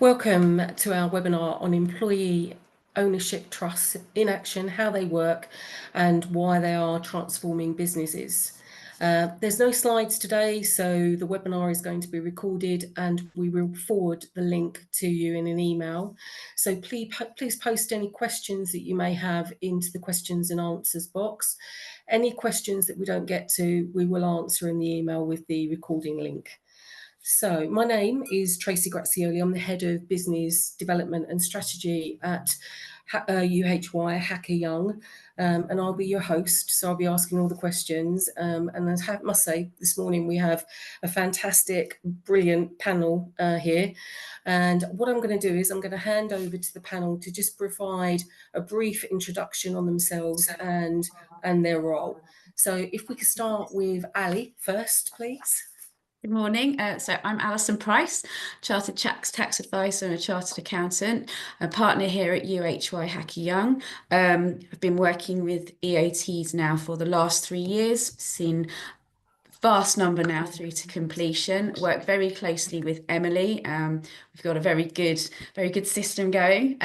Welcome to our webinar on employee ownership trusts in action, how they work and why they are transforming businesses. There's no slides today, so the webinar is going to be recorded and we will forward the link to you in an email. So please post any questions that you may have into the questions and answers box. Any questions that we don't get to, we will answer in the email with the recording link. So my name is Tracy Grazioli. I'm the Head of Business Development and Strategy at UHY Hacker Young, and I'll be your host. So I'll be asking all the questions. And I must say, this morning we have a fantastic, brilliant panel here. And what I'm going to do is I'm going to hand over to the panel to just provide a brief introduction on themselves and their role. So if we could start with Ali first, please. Good morning. So I'm Alison Price, Chartered Tax Advisor and a Chartered Accountant, a partner here at UHY Hacker Young. I've been working with EOTs now for the last 3 years, seen vast number now through to completion. Work very closely with Emily. We've got a very good system going.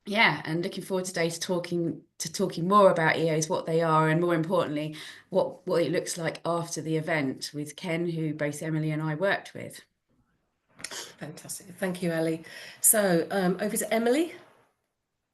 Yeah, and looking forward today to talking more about EOs, what they are, and more importantly, what it looks like after the event with Ken, who both Emily and I worked with. Fantastic. Thank you, Ellie. So over to Emily.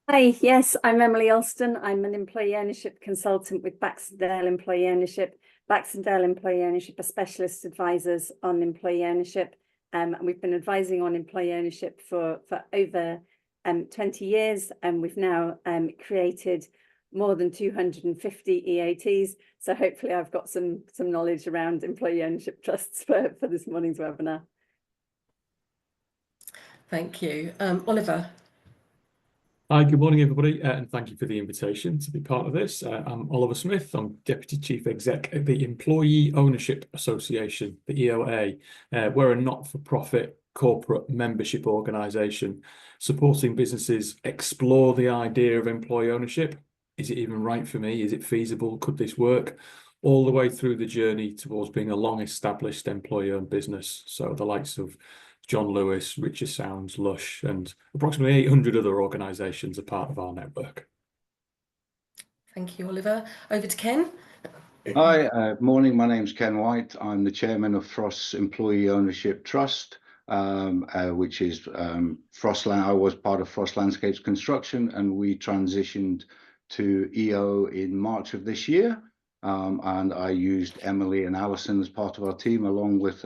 Hi, yes, I'm Emily Alston. I'm an employee ownership consultant with Baxendale Employee Ownership. Baxendale Employee Ownership are specialist advisors on employee ownership, and we've been advising on employee ownership for over 20 years, and we've now created more than 250 EOTs. So hopefully I've got some knowledge around employee ownership trusts for this morning's webinar. Thank you. Oliver. Hi, good morning, everybody, and thank you for the invitation to be part of this. I'm Oliver Smith. I'm Deputy Chief Exec at the Employee Ownership Association, the EOA. We're a not-for-profit corporate membership organisation supporting businesses explore the idea of employee ownership. Is it even right for me? Is it feasible? Could this work? All the way through the journey towards being a long-established employee-owned business. So the likes of John Lewis, Richard Sounds, Lush, and approximately 800 other organisations are part of our network. Thank you, Oliver. Over to Ken. Hi, morning. My name's Ken White. I'm the chairman of Frost's Employee Ownership Trust, which is I was part of Frost Landscapes Construction, and we transitioned to EO in March of this year. And I used Emily and Alison as part of our team, along with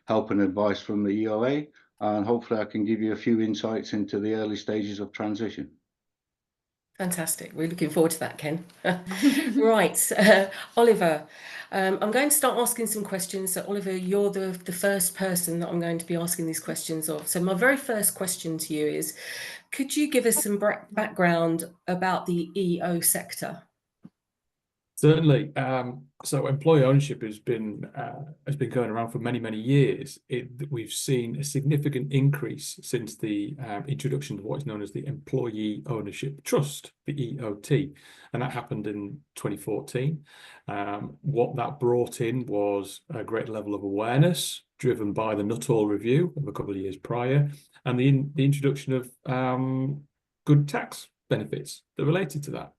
help and advice from the EOA. And hopefully I can give you a few insights into the early stages of transition. Fantastic. We're looking forward to that, Ken. Right, Oliver, I'm going to start asking some questions. So Oliver, you're the first person that I'm going to be asking these questions of. So my very first question to you is, could you give us some background about the EO sector? Certainly. So employee ownership has been going around for many years. We've seen a significant increase since the introduction of what is known as the Employee Ownership Trust, the EOT, and that happened in 2014. What that brought in was a great level of awareness driven by the Nuttall Review of a couple of years prior, and the introduction of good tax benefits that related to that.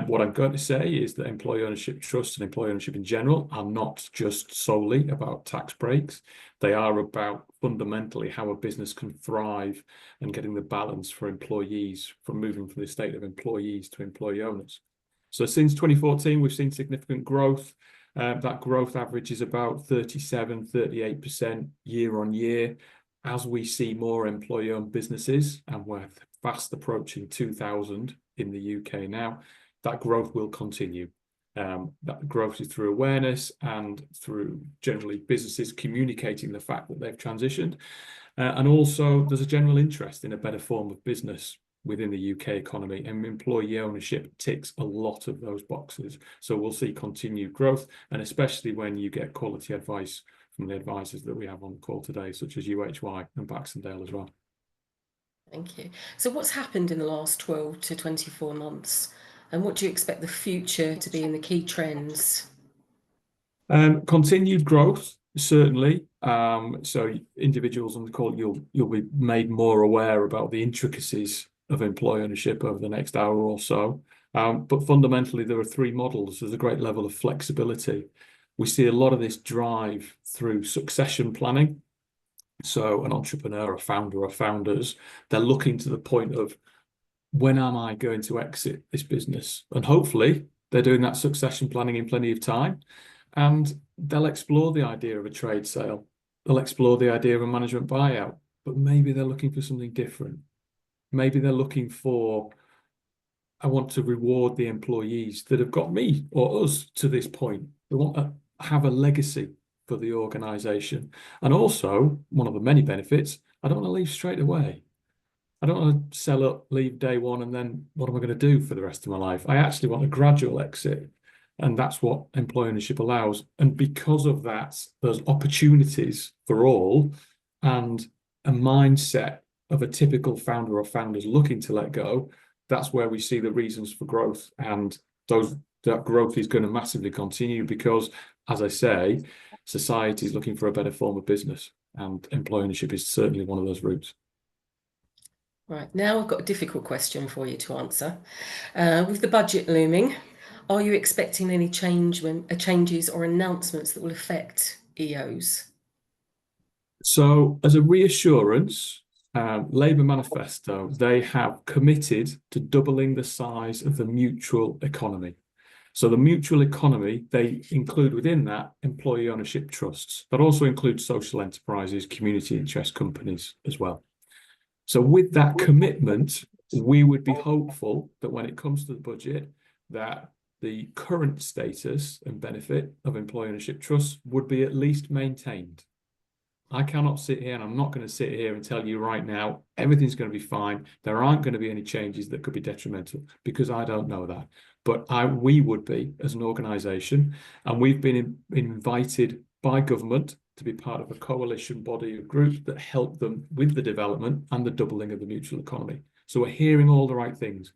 What I'm going to say is that employee ownership trusts and employee ownership in general are not just solely about tax breaks. They are about fundamentally how a business can thrive and getting the balance for employees from moving from the state of employees to employee owners. So since 2014, we've seen significant growth. That growth average is about 37–38% year on year. As we see more employee-owned businesses, and we're fast approaching 2,000 in the UK now, that growth will continue. That growth is through awareness and through generally businesses communicating the fact that they've transitioned. And also there's a general interest in a better form of business within the UK economy, and employee ownership ticks a lot of those boxes. So we'll see continued growth, and especially when you get quality advice from the advisors that we have on the call today, such as UHY and Baxendale as well. Thank you. So what's happened in the last 12 to 24 months? And what do you expect the future to be in the key trends? Continued growth Certainly. So individuals on the call, you'll be made more aware about the intricacies of employee ownership over the next hour or so. But fundamentally, there are three models. There's a great level of flexibility. We see a lot of this drive through succession planning. So an entrepreneur, a founder, or founders, they're looking to the point of, when am I going to exit this business? And hopefully they're doing that succession planning in plenty of time. And they'll explore the idea of a trade sale. They'll explore the idea of a management buyout, but maybe they're looking for something different. Maybe they're looking for, I want to reward the employees that have got me or us to this point. They want to have a legacy for the organization. And also, one of the many benefits, I don't want to leave straight away. I don't want to sell up, leave day one, and then what am I going to do for the rest of my life? I actually want a gradual exit. And that's what employee ownership allows. And because of that, there's opportunities for all, and a mindset of a typical founder or founders looking to let go. That's where we see the reasons for growth. And that growth is going to massively continue because, as I say, society is looking for a better form of business, and employee ownership is certainly one of those routes. Right, now I've got a difficult question for you to answer. With the budget looming, are you expecting any changes or announcements that will affect EOs? So, as a reassurance, Labour manifesto, they have committed to doubling the size of the mutual economy. So the mutual economy, they include within that employee ownership trusts. That also includes social enterprises, community interest companies as well. So with that commitment, we would be hopeful that when it comes to the budget, that the current status and benefit of employee ownership trusts would be at least maintained. I cannot sit here, and I'm not going to sit here and tell you right now, everything's going to be fine. There aren't going to be any changes that could be detrimental, because I don't know that. But we would be, as an organisation, and we've been invited by government to be part of a coalition body of groups that help them with the development and the doubling of the mutual economy. So we're hearing all the right things.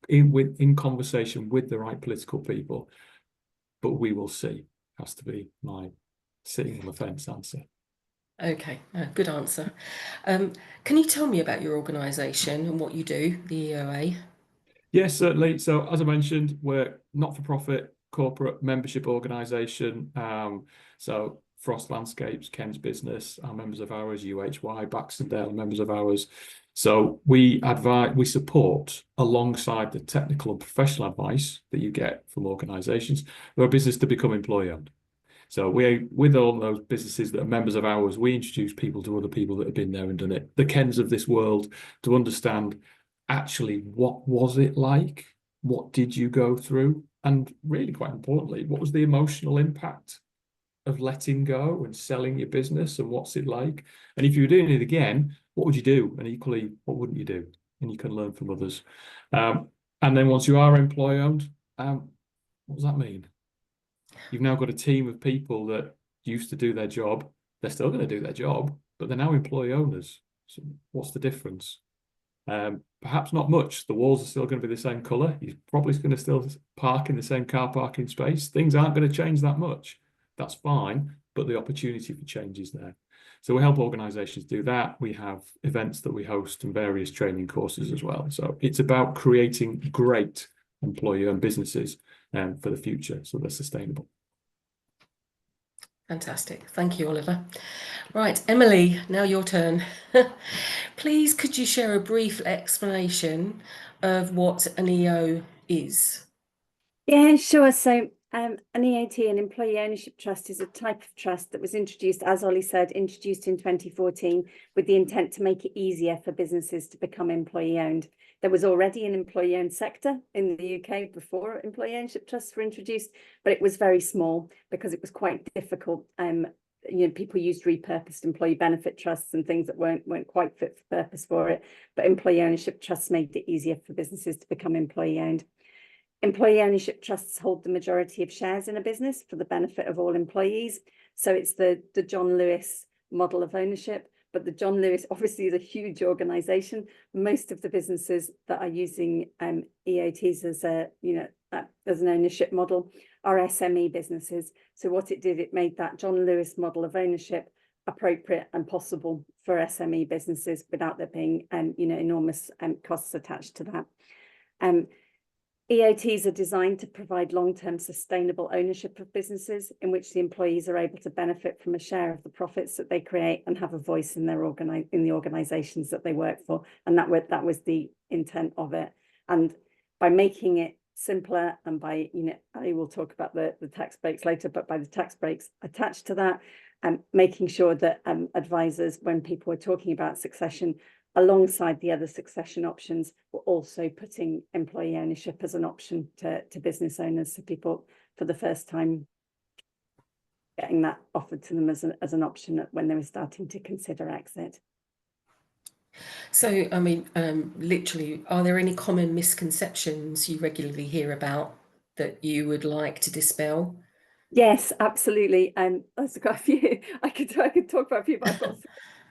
We're in conversation with the right political people, but we will see. Has to be my sitting on the fence answer. Okay, good answer. Can you tell me about your organisation and what you do, the EOA? Yes, certainly. So as I mentioned, we're not-for-profit corporate membership organisation. So Frost Landscapes, Ken's business, are members of ours, UHY, Baxendale, members of ours. So we support alongside the technical and professional advice that you get from organisations who are business to become employee owned. So with all those businesses that are members of ours, we introduce people to other people that have been there and done it, the Kens of this world, to understand actually what was it like, what did you go through, and really quite importantly, what was the emotional impact of letting go and selling your business, and what's it like? And if you were doing it again, what would you do? And equally, what wouldn't you do? And you can learn from others. And then once you are employee owned, what does that mean? You've now got a team of people that used to do their job. They're still going to do their job, but they're now employee owners. So what's the difference? Perhaps not much. The walls are still going to be the same colour. You're probably going to still park in the same car parking space. Things aren't going to change that much. That's fine, but the opportunity for change is there. So we help organisations do that. We have events that we host and various training courses as well. So it's about creating great employee-owned businesses for the future, so they're sustainable. Fantastic. Thank you, Oliver. Right, Emily, now your turn. Please, could you share a brief explanation of what an EO is? Yeah, sure. So an EOT, an Employee Ownership Trust, is a type of trust that was introduced, as Ollie said, introduced in 2014 with the intent to make it easier for businesses to become employee owned. There was already an employee owned sector in the UK before employee ownership trusts were introduced, but it was very small because it was quite difficult. People used repurposed employee benefit trusts and things that weren't quite fit for purpose for it. But employee ownership trusts made it easier for businesses to become employee owned. Employee ownership trusts hold the majority of shares in a business for the benefit of all employees. So it's the John Lewis model of ownership, but the John Lewis obviously is a huge organization. Most of the businesses that are using EOTs as an ownership model are SME businesses. So what it did, it made that John Lewis model of ownership appropriate and possible for SME businesses without there being enormous costs attached to that. EOTs are designed to provide long-term sustainable ownership of businesses in which the employees are able to benefit from a share of the profits that they create and have a voice in their the organizations that they work for. And that was the intent of it. And by making it simpler, and by, I will talk about the tax breaks later, but by the tax breaks attached to that, and making sure that advisors, when people are talking about succession, alongside the other succession options, we're also putting employee ownership as an option to business owners. So people, for the first time, getting that offered to them as an option when they were starting to consider exit. So, I mean, literally, are there any common misconceptions you regularly hear about that you would like to dispel? Yes, absolutely. There's quite a few. I could talk about a few, but I've got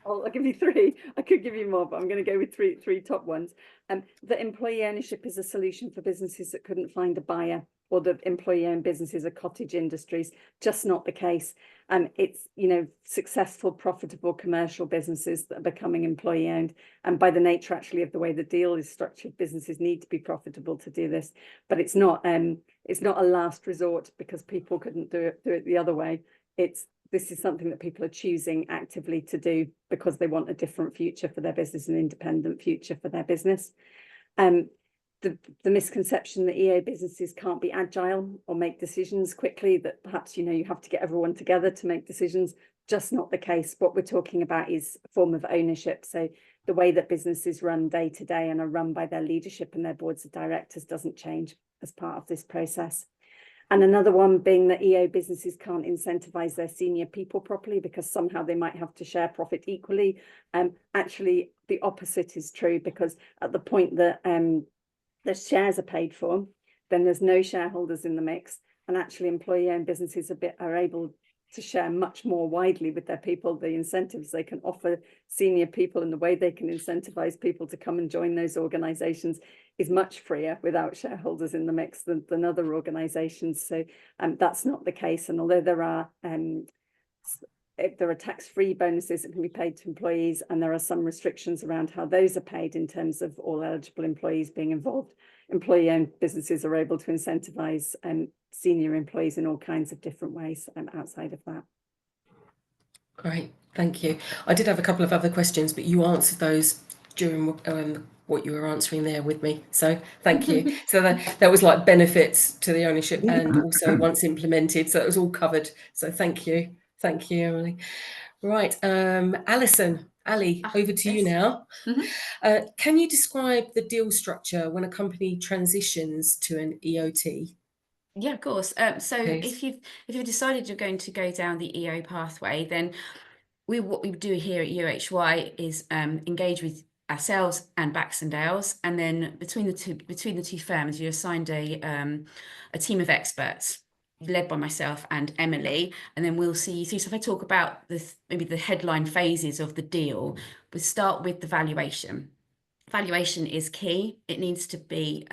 I'll give you three. I could give you more, but I'm going to go with three top ones. That employee ownership is a solution for businesses that couldn't find a buyer, or the employee-owned businesses are cottage industries. Just not the case. It's successful, profitable commercial businesses that are becoming employee-owned, and by the nature actually of the way the deal is structured, businesses need to be profitable to do this. But it's not a last resort because people couldn't do it the other way. This is something that people are choosing actively to do because they want a different future for their business, an independent future for their business. The misconception that EO businesses can't be agile or make decisions quickly, that perhaps you have to get everyone together to make decisions, just not the case. What we're talking about is a form of ownership. So the way that businesses run day to day and are run by their leadership and their boards of directors doesn't change as part of this process. And another one being that EO businesses can't incentivize their senior people properly because somehow they might have to share profit equally. Actually, the opposite is true, because at the point that the shares are paid for, then there's no shareholders in the mix. And actually, employee-owned businesses are able to share much more widely with their people. The incentives they can offer senior people and the way they can incentivize people to come and join those organizations is much freer without shareholders in the mix than other organizations. So that's not the case. And although there are tax-free bonuses that can be paid to employees, and there are some restrictions around how those are paid in terms of all eligible employees being involved, employee-owned businesses are able to incentivize senior employees in all kinds of different ways outside of that. Great, thank you. I did have a couple of other questions, but you answered those during what you were answering there with me. So thank you. So that was like benefits to the ownership and also once implemented. So it was all covered. So thank you. Thank you, Emily. Right, Alison, Ali, over to you now. Mm-hmm. Can you describe the deal structure when a company transitions to an EOT? Yeah, of course. So if you've decided you're going to go down the EO pathway, then what we do here at UHY is engage with ourselves and Baxendales, and then between the two firms, you're assigned a team of experts led by myself and Emily, and then we'll see you through. So if I talk about maybe the headline phases of the deal, we start with the valuation. Valuation is key. It needs to be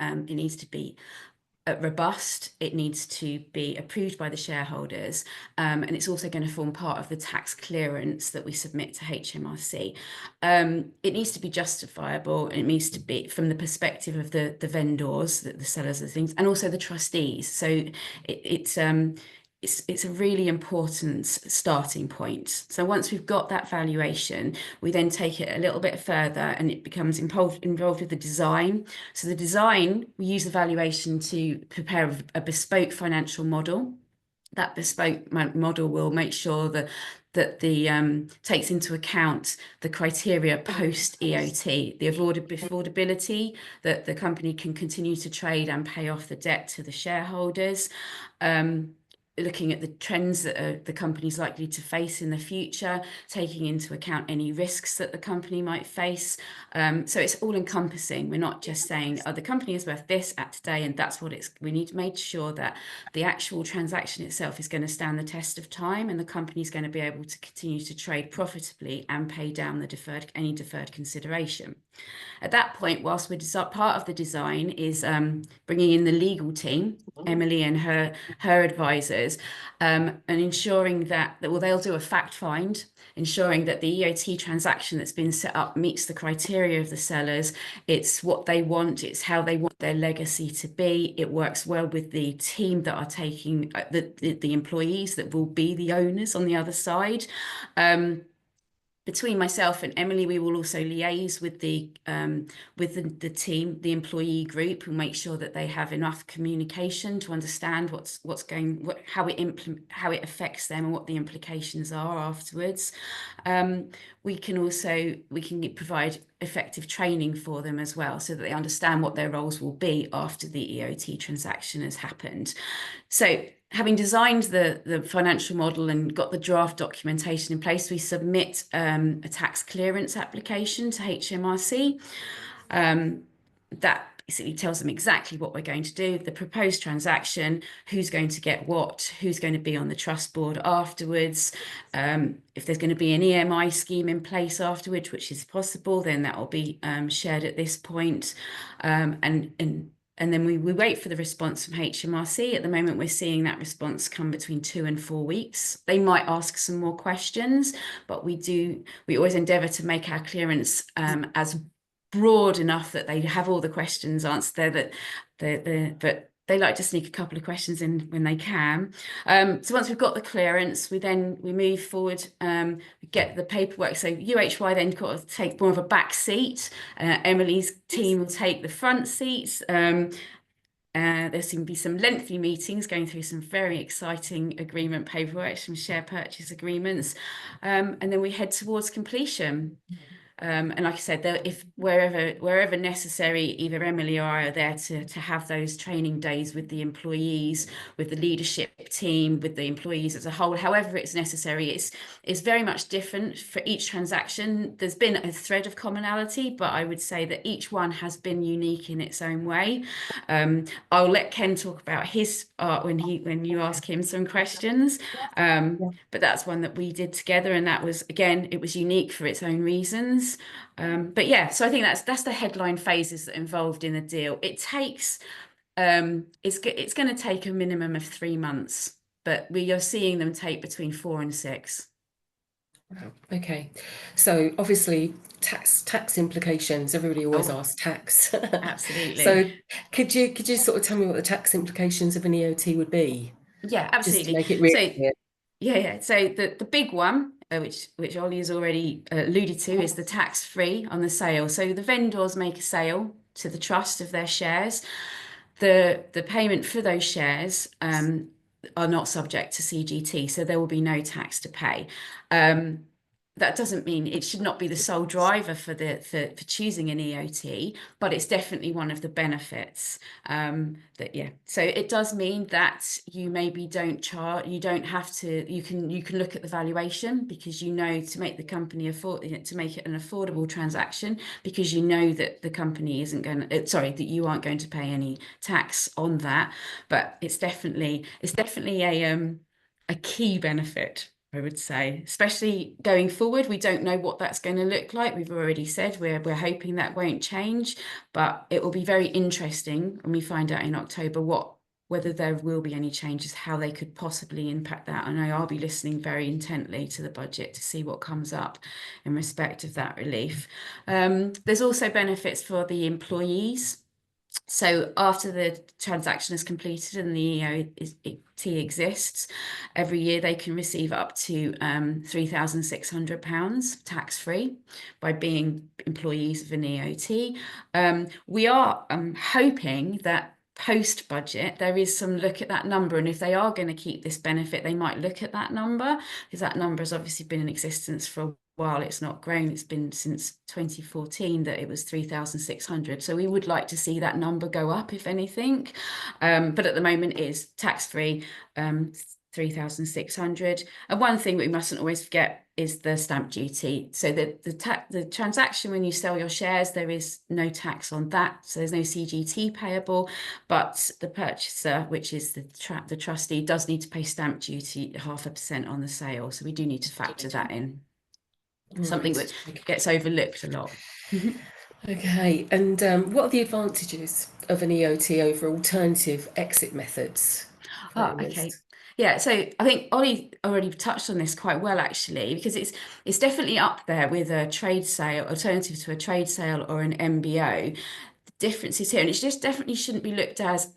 robust. It needs to be approved by the shareholders, and it's also going to form part of the tax clearance that we submit to HMRC. It needs to be justifiable, and it needs to be from the perspective of the vendors, the sellers of things, and also the trustees. So it's a really important starting point. So once we've got that valuation, we then take it a little bit further and it becomes involved with the design. So the design, we use the valuation to prepare a bespoke financial model. That bespoke model will make sure that takes into account the criteria post EOT, the affordability, that the company can continue to trade and pay off the debt to the shareholders, looking at the trends that the company's likely to face in the future, taking into account any risks that the company might face. So it's all encompassing. We're not just saying, oh, the company is worth this at today and that's what we need to make sure that the actual transaction itself is going to stand the test of time and the company is going to be able to continue to trade profitably and pay down the any deferred consideration. At that point, whilst we're part of the design is bringing in the legal team, Emily and her advisors, and ensuring that well, they'll do a fact find, ensuring that the EOT transaction that's been set up meets the criteria of the sellers. It's what they want. It's how they want their legacy to be. It works well with the team that are taking the employees that will be the owners on the other side. Between myself and Emily, we will also liaise with the team, the employee group, and make sure that they have enough communication to understand how it affects them and what the implications are afterwards. We can provide effective training for them as well, so that they understand what their roles will be after the EOT transaction has happened. So, having designed the financial model and got the draft documentation in place, we submit a tax clearance application to HMRC. That basically tells them exactly what we're going to do, the proposed transaction, who's going to get what, who's going to be on the trust board afterwards. If there's going to be an EMI scheme in place afterwards, which is possible, then that will be shared at this point. And then we wait for the response from HMRC. At the moment, we're seeing that response come between 2 and 4 weeks. They might ask some more questions, but we always endeavour to make our clearance as broad enough that they have all the questions answered there, but they like to sneak a couple of questions in when they can. So once we've got the clearance, we move forward, we get the paperwork. So UHY then kind of take more of a back seat. Emily's team will take the front seats. There's going to be some lengthy meetings going through some very exciting agreement paperwork, some share purchase agreements, and then we head towards completion. And like I said, if wherever necessary, either Emily or I are there to have those training days with the employees, with the leadership team, with the employees as a whole. However it's necessary, it's very much different for each transaction. There's been a thread of commonality, but I would say that each one has been unique in its own way. I'll let Ken talk about his art when you ask him some questions. But that's one that we did together, and that was, again, it was unique for its own reasons. But yeah, so I think that's the headline phases that are involved in the deal. It takes it's going to take a minimum of 3 months, but we are seeing them take between 4 and 6. Okay, so obviously tax implications. Everybody always asks tax. Absolutely. So could you sort of tell me what the tax implications of an EOT would be? Yeah, absolutely. Just to make it really clear. Yeah. So the big one, which Ollie has already alluded to, is the tax-free on the sale. So the vendors make a sale to the trust of their shares. The payment for those shares are not subject to CGT, so there will be no tax to pay. That doesn't mean it should not be the sole driver for choosing an EOT, but it's definitely one of the benefits. So it does mean that you maybe you don't have to. You can look at the valuation, because you know, to make the company to make it an affordable transaction, because you know that the company isn't going to, that you aren't going to pay any tax on that. But it's definitely a key benefit, I would say, especially going forward. We don't know what that's going to look like. We've already said we're hoping that won't change, but it will be very interesting when we find out in October whether there will be any changes, how they could possibly impact that. I know I'll be listening very intently to the budget to see what comes up in respect of that relief. There's also benefits for the employees. So after the transaction is completed and the EOT exists, every year they can receive up to £3,600 tax-free by being employees of an EOT. We are hoping that post-budget there is some look at that number, and if they are going to keep this benefit, they might look at that number, because that number has obviously been in existence for a while. It's not grown. It's been since 2014 that it was 3,600. So we would like to see that number go up, if anything. But at the moment it is tax-free, 3,600. And one thing we mustn't always forget is the stamp duty. So the transaction when you sell your shares, there is no tax on that. So there's no CGT payable, but the purchaser, which is the trustee, does need to pay stamp duty 0.5% on the sale. So we do need to factor that in. Something that gets overlooked a lot. Okay, and what are the advantages of an EOT over alternative exit methods? Okay. Yeah, so I think Ollie already touched on this quite well, actually, because it's definitely up there with a trade sale, alternative to a trade sale or an MBO. The difference is here, and it just definitely shouldn't be looked as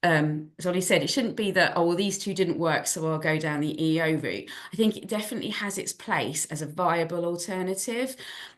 Ollie said, it shouldn't be that, oh, well, these two didn't work, so I'll go down the EO route. I think it definitely has its place as a viable alternative.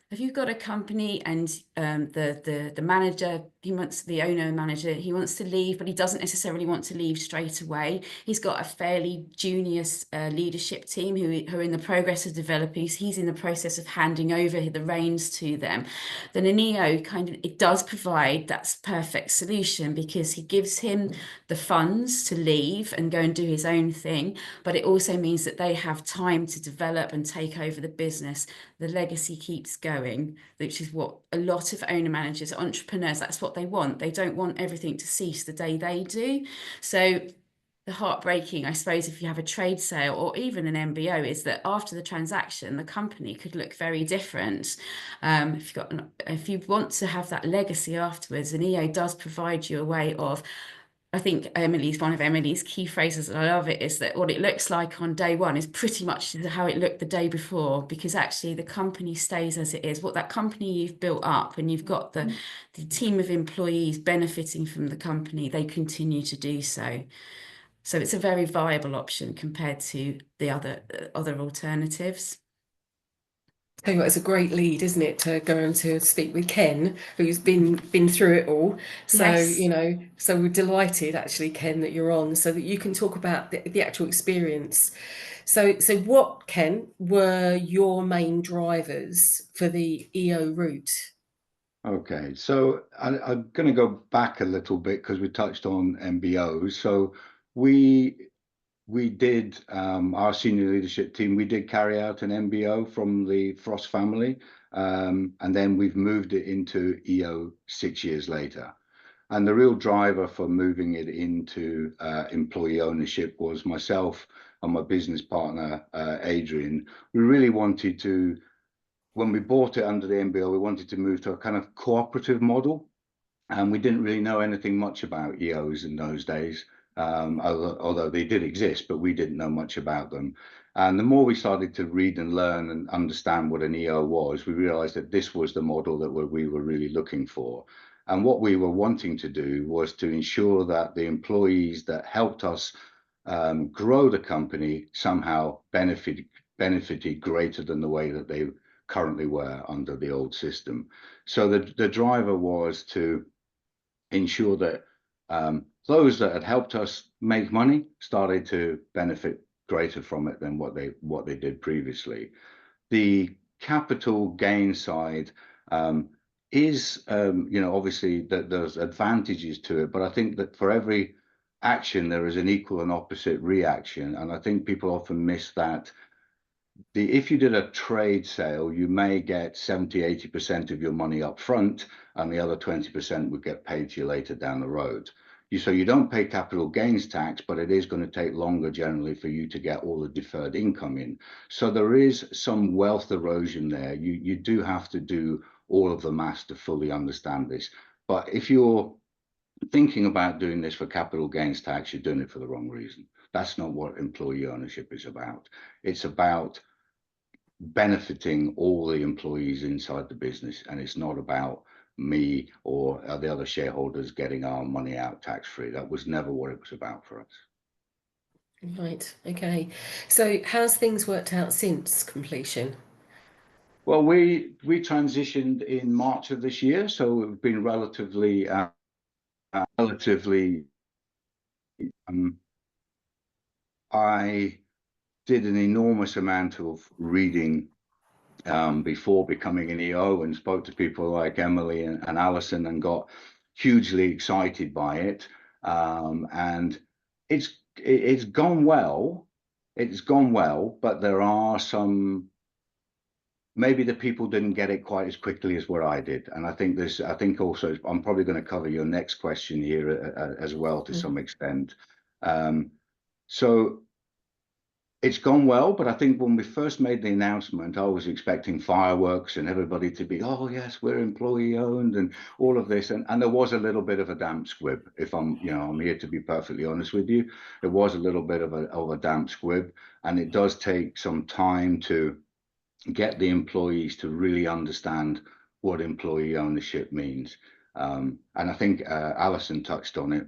If you've got a company and the manager, the owner manager, he wants to leave, but he doesn't necessarily want to leave straight away. He's got a fairly junior leadership team who are in the progress of developing. He's in the process of handing over the reins to them. Then an EO it does provide that perfect solution, because he gives him the funds to leave and go and do his own thing, but it also means that they have time to develop and take over the business. The legacy keeps going, which is what a lot of owner managers, entrepreneurs, that's what they want. They don't want everything to cease the day they do. So the heartbreaking, I suppose, if you have a trade sale or even an MBO, is that after the transaction, the company could look very different. If you want to have that legacy afterwards, an EO does provide you a way of, I think one of Emily's key phrases, and I love it, is that what it looks like on day one is pretty much how it looked the day before, because actually the company stays as it is. What that company you've built up, and you've got the team of employees benefiting from the company, they continue to do so. So it's a very viable option compared to the other alternatives. Tell you what, it's a great lead, isn't it, to go and to speak with Ken, who's been through it all. So, Yes. So we're delighted, actually, Ken, that you're on, so that you can talk about the actual experience. So what, Ken, were your main drivers for the EO route? Okay, so I'm going to go back a little bit because we touched on MBOs. So we did, our senior leadership team, we did carry out an MBO from the Frost family, and then we've moved it into EO 6 years later. And the real driver for moving it into employee ownership was myself and my business partner, Adrian. We really wanted to, when we bought it under the MBO, we wanted to move to a kind of cooperative model. And we didn't really know anything much about EOs in those days. Although they did exist, but we didn't know much about them. And the more we started to read and learn and understand what an EO was, we realized that this was the model that we were really looking for. And what we were wanting to do was to ensure that the employees that helped us grow the company somehow benefited greater than the way that they currently were under the old system. So the driver was to ensure that those that had helped us make money started to benefit greater from it than what they did previously. The capital gain side is, obviously that there's advantages to it, but I think that for every action there is an equal and opposite reaction, and I think people often miss that. If you did a trade sale, you may get 70–80% of your money up front, and the other 20% would get paid to you later down the road. So you don't pay capital gains tax, but it is going to take longer generally for you to get all the deferred income in. So there is some wealth erosion there. You do have to do all of the maths to fully understand this. But if you're thinking about doing this for capital gains tax, you're doing it for the wrong reason. That's not what employee ownership is about. It's about benefiting all the employees inside the business, and it's not about me or the other shareholders getting our money out tax-free. That was never what it was about for us. Right, okay. So how's things worked out since completion? Well, we transitioned in March of this year, so we've been relatively I did an enormous amount of reading before becoming an EO, and spoke to people like Emily and Alison, and got hugely excited by it. And it's gone well, it's gone well, but there are some, maybe the people didn't get it quite as quickly as what I did. And I think also, I'm probably going to cover your next question here as well to some extent. So it's gone well, but I think when we first made the announcement, I was expecting fireworks and everybody to be, oh yes, we're employee owned and all of this. And there was a little bit of a damp squib, if I'm here to be perfectly honest with you. It was a little bit of a damp squib, and it does take some time to get the employees to really understand what employee ownership means. And I think Alison touched on it,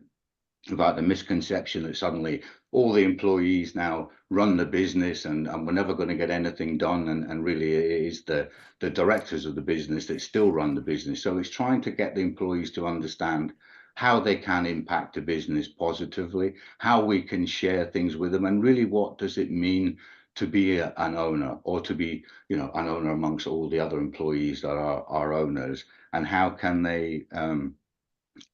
about the misconception that suddenly all the employees now run the business and we're never going to get anything done, and really it is the directors of the business that still run the business. So it's trying to get the employees to understand how they can impact the business positively, how we can share things with them, and really what does it mean to be an owner, or to be an owner amongst all the other employees that are owners, and how can they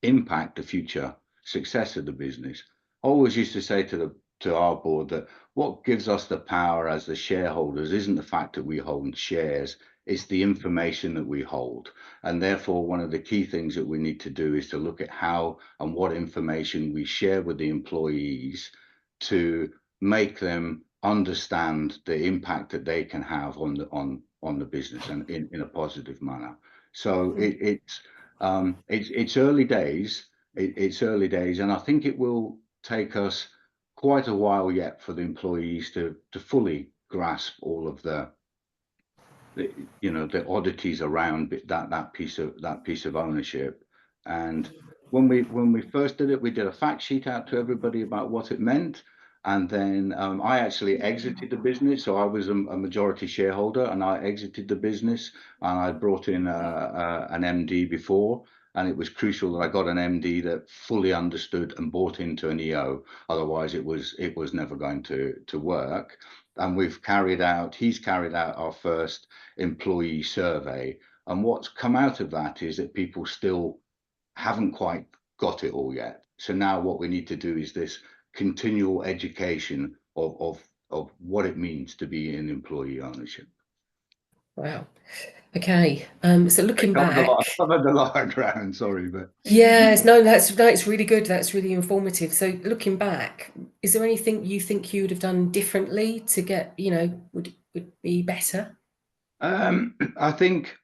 impact the future success of the business. I always used to say to our board that what gives us the power as the shareholders isn't the fact that we hold shares, it's the information that we hold. And therefore, one of the key things that we need to do is to look at how and what information we share with the employees to make them understand the impact that they can have on the business, and in a positive manner. So it's early days. It's early days, and I think it will take us quite a while yet for the employees to fully grasp all of the oddities around that piece of ownership. And when we first did it, we did a fact sheet out to everybody about what it meant. And then I actually exited the business. So I was a majority shareholder, and I exited the business, and I brought in an MD before. And it was crucial that I got an MD that fully understood and bought into an EO. Otherwise, it was never going to work. And he's carried out our first employee survey. And what's come out of that is that people still haven't quite got it all yet. So now what we need to do is this continual education of what it means to be in employee ownership. Wow. Okay. So looking back, covered a lot of ground. Sorry, but yes, no, that's really good. That's really informative. So looking back, is there anything you think you would have done differently to get, would be better? I think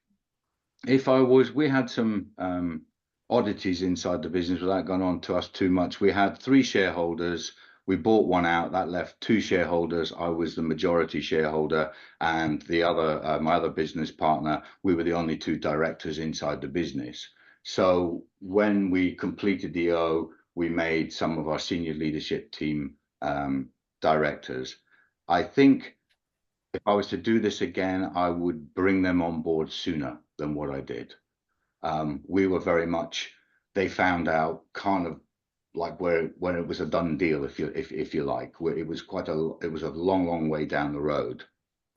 we had some oddities inside the business without going on to us too much. We had 3 shareholders. We bought one out, that left 2 shareholders. I was the majority shareholder, and the other, my other business partner, we were the only 2 directors inside the business. So when we completed the EO, we made some of our senior leadership team directors. I think if I was to do this again, I would bring them on board sooner than what I did. We were very much, they found out kind of like when it was a done deal, if you like, where it was a long way down the road.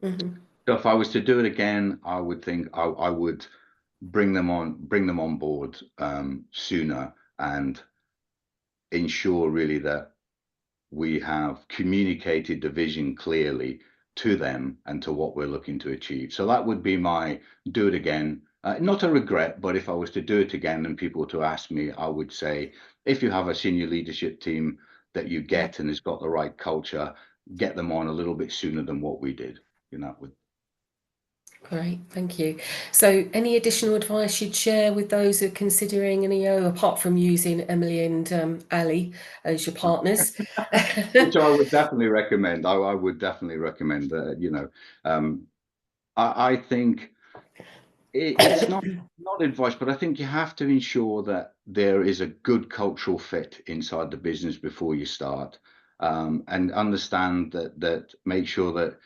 Mm-hmm. So if I was to do it again, I would think I would bring them on board sooner, and ensure really that we have communicated the vision clearly to them and to what we're looking to achieve. So that would be my do it again. Not a regret, but if I was to do it again and people were to ask me, I would say, if you have a senior leadership team that you get and has got the right culture, get them on a little bit sooner than what we did. Great, thank you. So any additional advice you'd share with those who are considering an EO, apart from using Emily and Ali as your partners? Which I would definitely recommend. I would definitely recommend that, I think it's not advice, but I think you have to ensure that there is a good cultural fit inside the business before you start, and understand that make sure that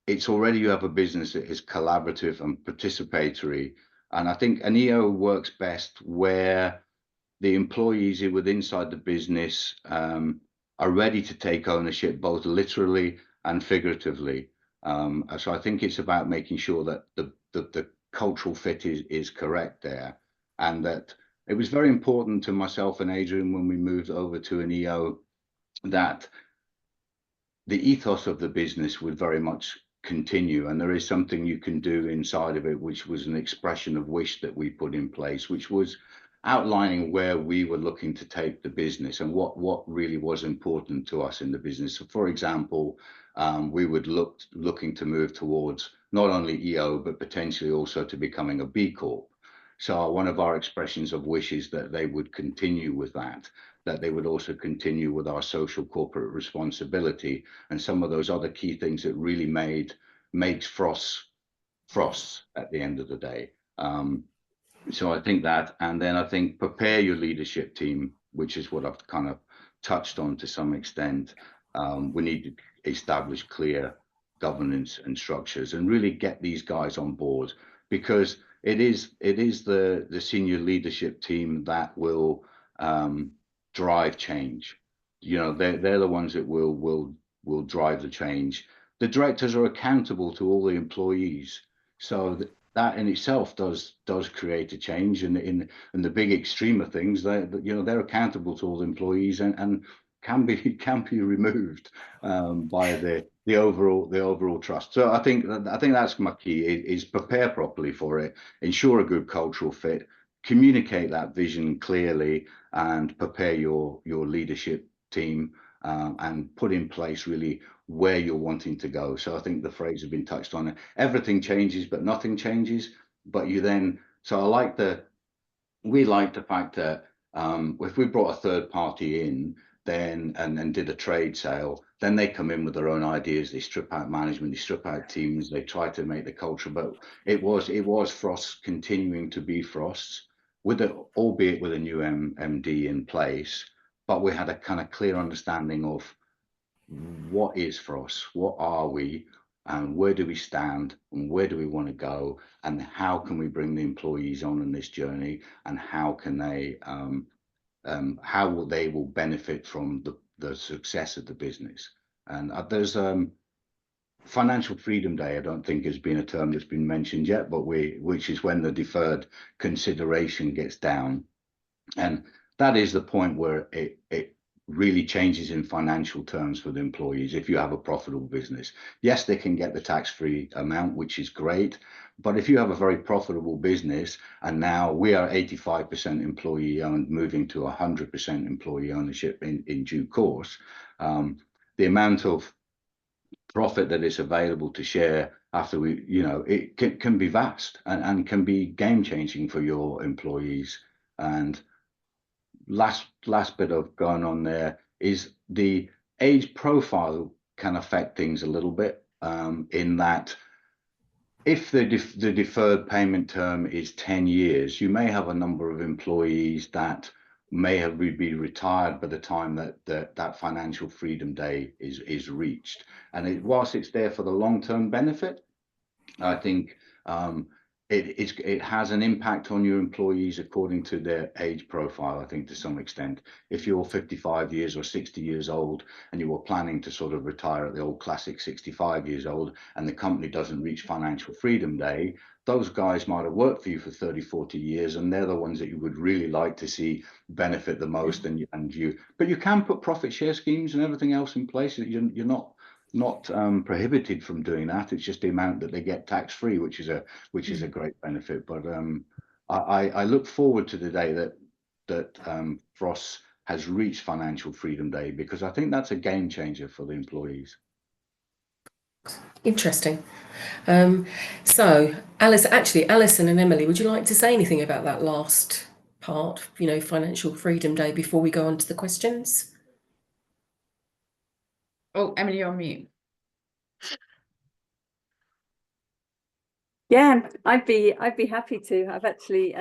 it's already, you have a business that is collaborative and participatory. And I think an EO works best where the employees who were inside the business are ready to take ownership, both literally and figuratively. So I think it's about making sure that the cultural fit is correct there, and that it was very important to myself and Adrian when we moved over to an EO that the ethos of the business would very much continue, and there is something you can do inside of it, which was an expression of wish that we put in place, which was outlining where we were looking to take the business and what really was important to us in the business. So for example, we would looking to move towards not only EO, but potentially also to becoming a B Corp. So one of our expressions of wish is that they would continue with that they would also continue with our social corporate responsibility and some of those other key things that really makes Frost at the end of the day. So I think that, and then I think prepare your leadership team, which is what I've kind of touched on to some extent. We need to establish clear governance and structures and really get these guys on board, because it is the senior leadership team that will drive change. You know, they're the ones that will drive the change. The directors are accountable to all the employees, so that in itself does create a change. And in the big extreme of things, they're accountable to all the employees and can be removed by the overall trust. So I think that's my key is prepare properly for it, ensure a good cultural fit, communicate that vision clearly, and prepare your leadership team and put in place really where you're wanting to go. So I think the phrase has been touched on. Everything changes, but nothing changes. But we like the fact that if we brought a third party in, then and did a trade sale, then they come in with their own ideas. They strip out management, they strip out teams, they try to make the culture. But it was Frost continuing to be Frost, albeit with a new MD in place. But we had a kind of clear understanding of what is Frost, what are we, and where do we stand, and where do we want to go, and how can we bring the employees on this journey, and how can they will benefit from the success of the business. And there's Financial Freedom Day, I don't think has been a term that's been mentioned yet, but which is when the deferred consideration gets down, and that is the point where it really changes in financial terms for the employees. If you have a profitable business, yes, they can get the tax-free amount, which is great. But if you have a very profitable business, and now we are 85% employee owned, moving to 100% employee ownership in due course, the amount of profit that is available to share after it can be vast and can be game changing for your employees. And last bit of going on there is the age profile can affect things a little bit, in that if the deferred payment term is 10 years, you may have a number of employees that may be retired by the time that Financial Freedom Day is reached. And whilst it's there for the long-term benefit, I think it has an impact on your employees according to their age profile, I think, to some extent. If you're 55 years or 60 years old and you were planning to sort of retire at the old classic 65 years old, and the company doesn't reach Financial Freedom Day, those guys might have worked for you for 30, 40 years, and they're the ones that you would really like to see benefit the most. But you can put profit share schemes and everything else in place. You're not prohibited from doing that. It's just the amount that they get tax-free, which is a great benefit. But I look forward to the day that Frost has reached Financial Freedom Day, because I think that's a game changer for the employees. Interesting. So Alison and Emily, would you like to say anything about that last part, Financial Freedom Day, before we go on to the questions? Oh, Emily, you're on mute. Yeah, I'd be happy to. I've actually,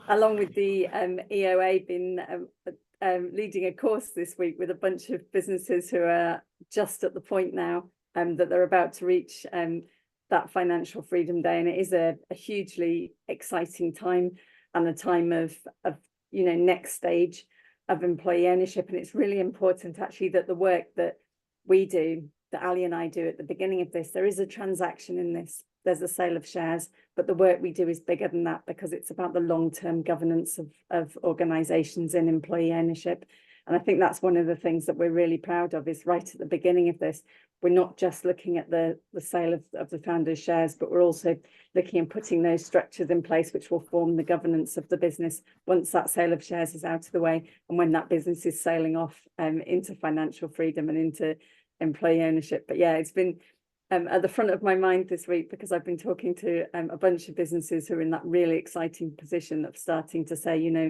along with the EOA, been leading a course this week with a bunch of businesses who are just at the point now that they're about to reach that Financial Freedom Day, and it is a hugely exciting time and a time of next stage of employee ownership. And it's really important actually that the work that we do, that Ali and I do at the beginning of this, there is a transaction in this. There's a sale of shares, but the work we do is bigger than that, because it's about the long-term governance of organizations in employee ownership. And I think that's one of the things that we're really proud of, is right at the beginning of this, we're not just looking at the sale of the founder's shares, but we're also looking and putting those structures in place which will form the governance of the business once that sale of shares is out of the way, and when that business is sailing off into financial freedom and into employee ownership. But yeah, it's been at the front of my mind this week, because I've been talking to a bunch of businesses who are in that really exciting position of starting to say, you know,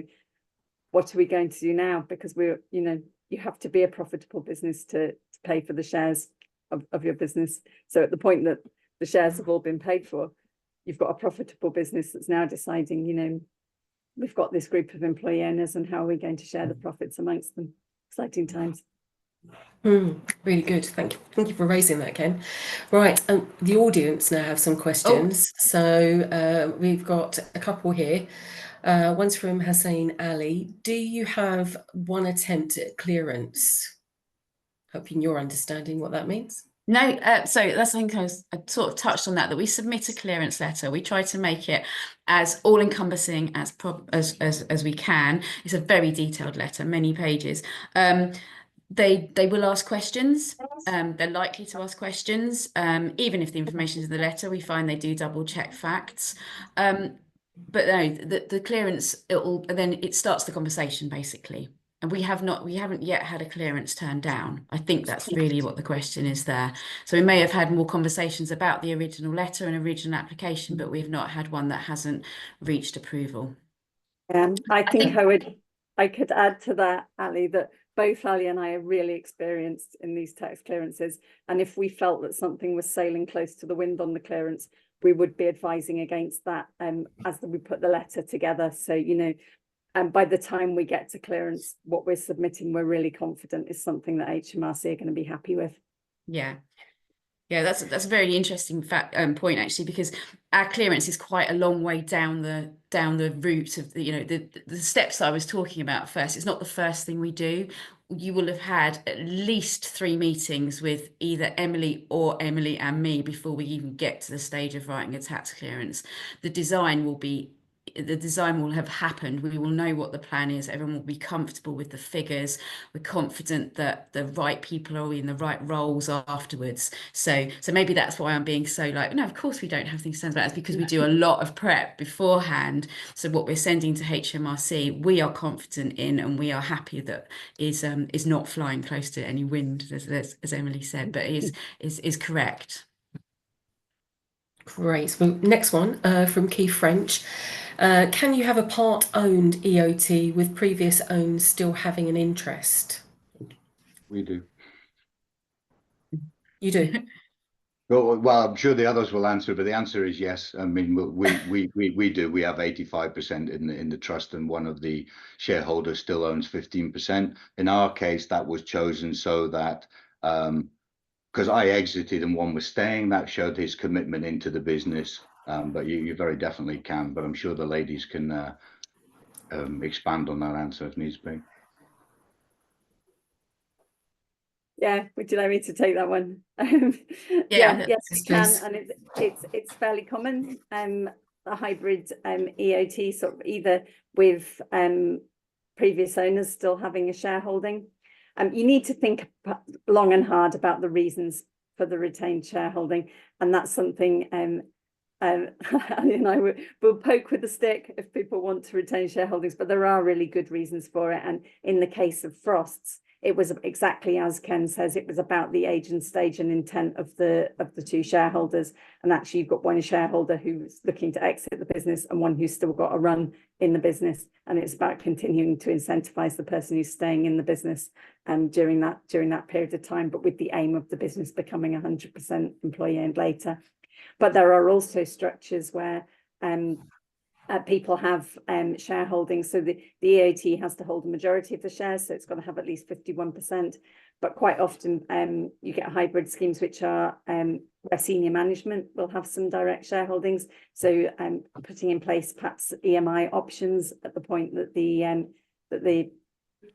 what are we going to do now? Because we're, you know, you have to be a profitable business to pay for the shares of your business. So at the point that the shares have all been paid for, you've got a profitable business that's now deciding, you know, we've got this group of employee owners, and how are we going to share the profits amongst them? Exciting times. Really good. Thank you for raising that, Ken. Right, the audience now have some questions. So we've got a couple here. One's from Hussein Ali. Do you have one attempt at clearance? Hoping you're understanding what that means. No, so that's, I think I sort of touched on that we submit a clearance letter. We try to make it as all-encompassing as we can. It's a very detailed letter, many pages. They will ask questions. They're likely to ask questions. Even if the information is in the letter, we find they do double check facts. But no, the clearance, then it starts the conversation basically. And we haven't yet had a clearance turned down. I think that's really what the question is there. So we may have had more conversations about the original letter and original application, but we've not had one that hasn't reached approval. I think I could add to that, Ali, that both Ali and I are really experienced in these tax clearances. And if we felt that something was sailing close to the wind on the clearance, we would be advising against that as we put the letter together. So, you know, and by the time we get to clearance, what we're submitting, we're really confident is something that HMRC are going to be happy with. Yeah. Yeah, that's a very interesting point actually, because our clearance is quite a long way down the route of the, you know, the steps I was talking about first. It's not the first thing we do. You will have had at least 3 meetings with either Emily and me before we even get to the stage of writing a tax clearance. The design will have happened. We will know what the plan is. Everyone will be comfortable with the figures. We're confident that the right people are in the right roles afterwards. So maybe that's why I'm being so like, no, of course we don't have things to say about it. It's because we do a lot of prep beforehand. So what we're sending to HMRC, we are confident in, and we are happy that is not flying close to any wind, as Emily said, but is correct. Great. So next one from Keith French. Can you have a part-owned EOT with previous owners still having an interest? We do. You do? Well, I'm sure the others will answer, but the answer is yes. I mean, we do. We have 85% in the trust, and one of the shareholders still owns 15%. In our case, that was chosen so that because I exited and one was staying, that showed his commitment into the business. But you very definitely can. But I'm sure the ladies can expand on that answer if needs be. Yeah, would you like me to take that one? Yeah, yes, we can, and it's fairly common. A hybrid EOT, sort of either with previous owners still having a shareholding. You need to think long and hard about the reasons for the retained shareholding, and that's something we'll poke with the stick if people want to retain shareholdings, but there are really good reasons for it. And in the case of Frost's, it was exactly as Ken says, it was about the age and stage and intent of the 2 shareholders. And actually you've got one shareholder who's looking to exit the business and one who's still got a run in the business. And it's about continuing to incentivize the person who's staying in the business during that period of time, but with the aim of the business becoming 100% employee owned later. But there are also structures where people have shareholding. So the EOT has to hold a majority of the shares, so it's got to have at least 51%. But quite often you get hybrid schemes which are where senior management will have some direct shareholdings. So putting in place perhaps EMI options at the point that the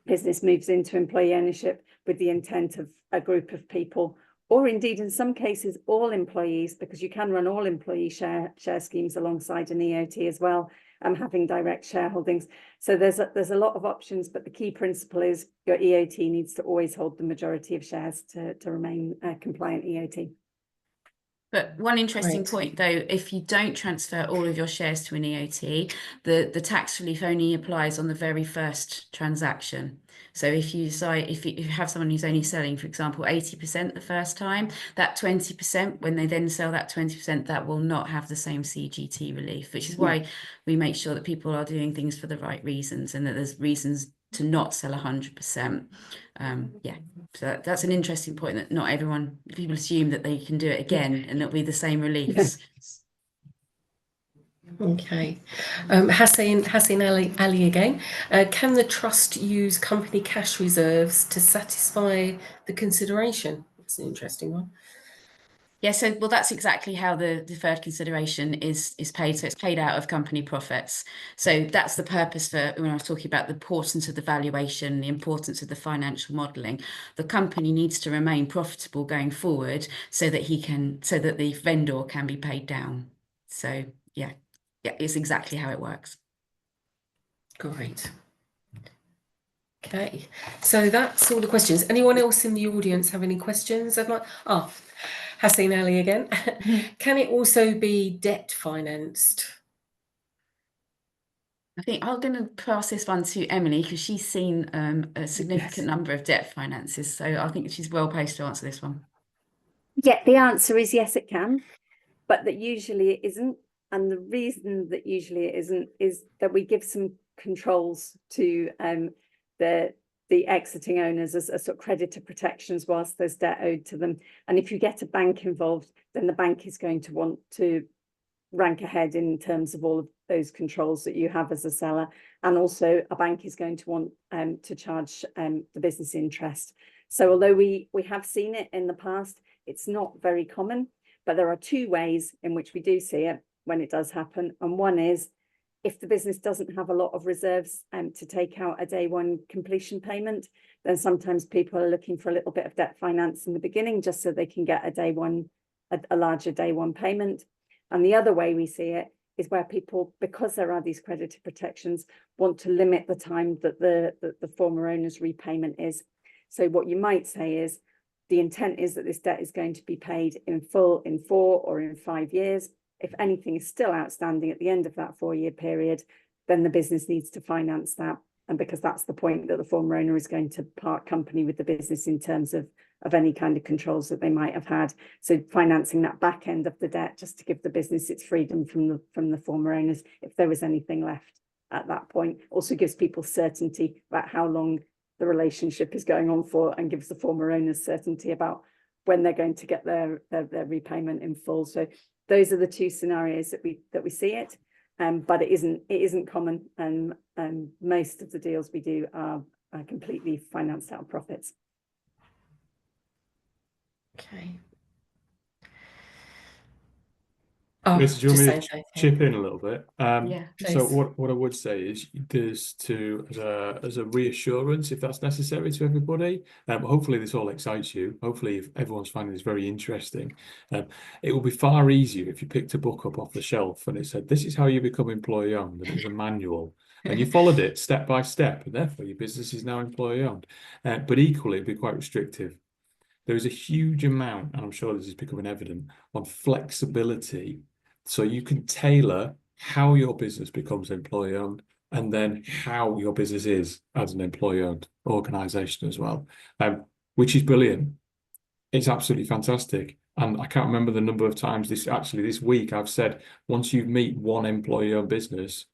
business moves into employee ownership, with the intent of a group of people or indeed in some cases all employees, because you can run all employee share schemes alongside an EOT as well, having direct shareholdings. So there's a lot of options, but the key principle is your EOT needs to always hold the majority of shares to remain a compliant EOT. But one interesting Great. point, though, if you don't transfer all of your shares to an EOT, the tax relief only applies on the very first transaction. So if you decide, if you have someone who's only selling, for example, 80% the first time, that 20%, when they then sell that 20%, that will not have the same CGT relief, which is why we make sure that people are doing things for the right reasons and that there's reasons to not sell 100%. Yeah, so that's an interesting point, that not everyone, people assume that they can do it again and it'll be the same reliefs. Okay. Hassan Ali again. Can the trust use company cash reserves to satisfy the consideration? That's an interesting one. Yeah, so well, that's exactly how the deferred consideration is paid. So it's paid out of company profits. So that's the purpose for when I was talking about the importance of the valuation, the importance of the financial modelling. The company needs to remain profitable going forward so that the vendor can be paid down. So yeah, it's exactly how it works. Great. Okay, so that's all the questions. Anyone else in the audience have any questions? Hassan Ali again. Can it also be debt financed? I think I'm going to pass this one to Emily because she's seen a significant number of debt finances. So I think she's well placed to answer this one. Yeah, the answer is yes, it can, but that usually it isn't. And the reason that usually it isn't is that we give some controls to the exiting owners as a sort of creditor protections whilst there's debt owed to them. And if you get a bank involved, then the bank is going to want to rank ahead in terms of all of those controls that you have as a seller. And also a bank is going to want to charge the business interest. So although we have seen it in the past, it's not very common, but there are two ways in which we do see it when it does happen. And one is if the business doesn't have a lot of reserves to take out a day one completion payment, then sometimes people are looking for a little bit of debt finance in the beginning just so they can get a larger day one payment. And the other way we see it is where people, because there are these creditor protections, want to limit the time that the former owner's repayment is. So what you might say is the intent is that this debt is going to be paid in full in 4 or in 5 years. If anything is still outstanding at the end of that 4-year period, then the business needs to finance that. And because that's the point that the former owner is going to part company with the business in terms of any kind of controls that they might have had. So financing that back end of the debt just to give the business its freedom from the former owners, if there was anything left at that point, also gives people certainty about how long the relationship is going on for, and gives the former owners certainty about when they're going to get their repayment in full. So those are the two scenarios that we see it, but it isn't common, and most of the deals we do are completely financed out of profits. Okay. Lisa, do you want me to chip in a little bit? Yeah, so what I would say is there's as a reassurance, if that's necessary to everybody. Hopefully this all excites you. Hopefully if everyone's finding this very interesting. It will be far easier if you picked a book up off the shelf and it said, this is how you become employee owned, and it was a manual. And you followed it step by step, and therefore your business is now employee owned. But equally, it'd be quite restrictive. There is a huge amount, and I'm sure this is becoming evident, on flexibility. So you can tailor how your business becomes employee-owned and then how your business is as an employee-owned organisation as well, which is brilliant. It's absolutely fantastic. And I can't remember the number of times this week I've said, once you meet one employee-owned business,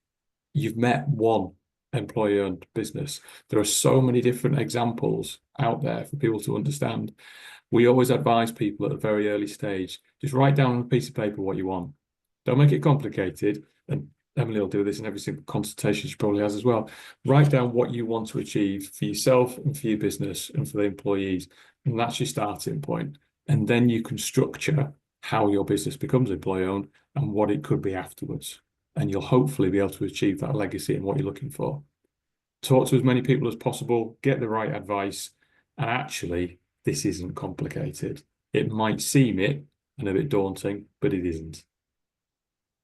you've met one employee-owned business. There are so many different examples out there for people to understand. We always advise people at a very early stage, just write down on a piece of paper what you want. Don't make it complicated. And Emily will do this in every single consultation she probably has as well. Write down what you want to achieve for yourself and for your business and for the employees. And that's your starting point. And then you can structure how your business becomes employee-owned and what it could be afterwards. And you'll hopefully be able to achieve that legacy and what you're looking for. Talk to as many people as possible, get the right advice. And actually, this isn't complicated. It might seem it and a bit daunting, but it isn't.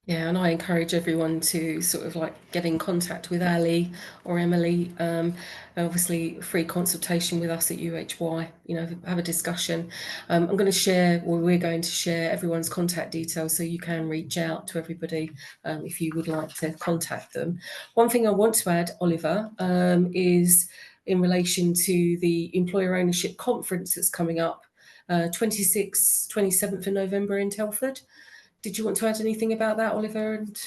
Yeah, and I encourage everyone to sort of like get in contact with Ali or Emily. Obviously, free consultation with us at UHY. You know, have a discussion. I'm going to share, or we're going to share everyone's contact details, so you can reach out to everybody if you would like to contact them. One thing I want to add, Oliver, is in relation to the employer ownership conference that's coming up, 26th, 27th of November in Telford. Did you want to add anything about that, Oliver? And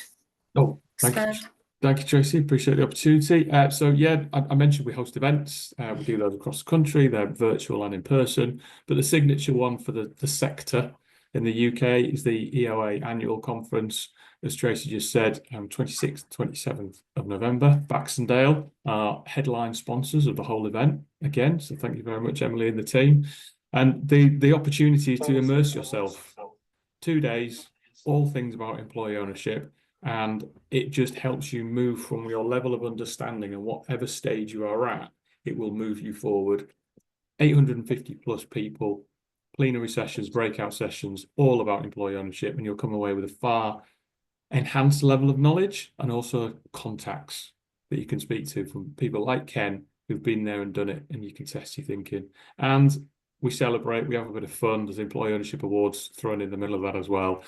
Oh, expand? Thank you, Tracy. Appreciate the opportunity. So yeah, I mentioned we host events. We do those across the country. They're virtual and in person. But the signature one for the sector in the UK is the EOA annual conference, as Tracy just said, 26th, 27th of November. Baxendale are headline sponsors of the whole event again. So thank you very much, Emily and the team. And the opportunity is to immerse yourself. 2 days, all things about employee ownership, and it just helps you move from your level of understanding and whatever stage you are at, it will move you forward. 850 plus people, plenary sessions, breakout sessions, all about employee ownership, and you'll come away with a far enhanced level of knowledge and also contacts that you can speak to from people like Ken who've been there and done it, and you can test your thinking. And we celebrate, we have a bit of fun. There's employee ownership awards thrown in the middle of that as well.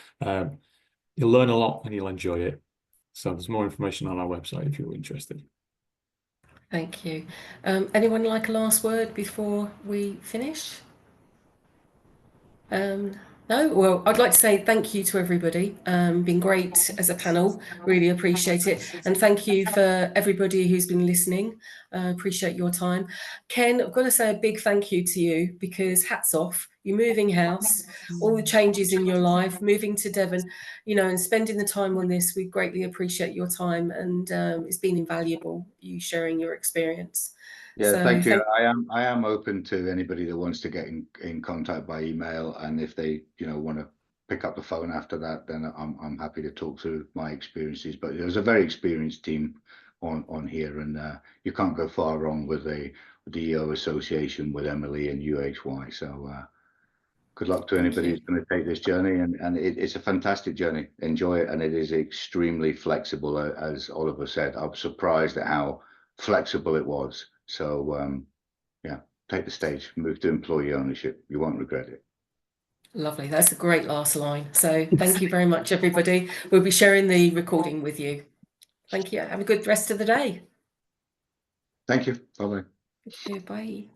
You'll learn a lot and you'll enjoy it. So there's more information on our website if you're interested. Thank you. Anyone like a last word before we finish? No? Well, I'd like to say thank you to everybody. Been great as a panel. Really appreciate it. And thank you for everybody who's been listening. Appreciate your time. Ken, I've got to say a big thank you to you, because hats off. You're moving house, all the changes in your life, moving to Devon, you know, and spending the time on this. We greatly appreciate your time, and it's been invaluable, you sharing your experience. Yeah, So thank you. I am open to anybody that wants to get in contact by email, and if they want to pick up the phone after that, then I'm happy to talk through my experiences. But there's a very experienced team on here, and you can't go far wrong with the EO Association, with Emily and UHY. So good luck to anybody who's going to take this journey, and it's a fantastic journey. Enjoy it, and it is extremely flexible, as Oliver said. I'm surprised at how flexible it was. So yeah, take the stage, move to employee ownership. You won't regret it. Lovely. That's a great last line. So thank you very much, everybody. We'll be sharing the recording with you. Thank you. Have a good rest of the day. Thank you. Bye-bye. Bye.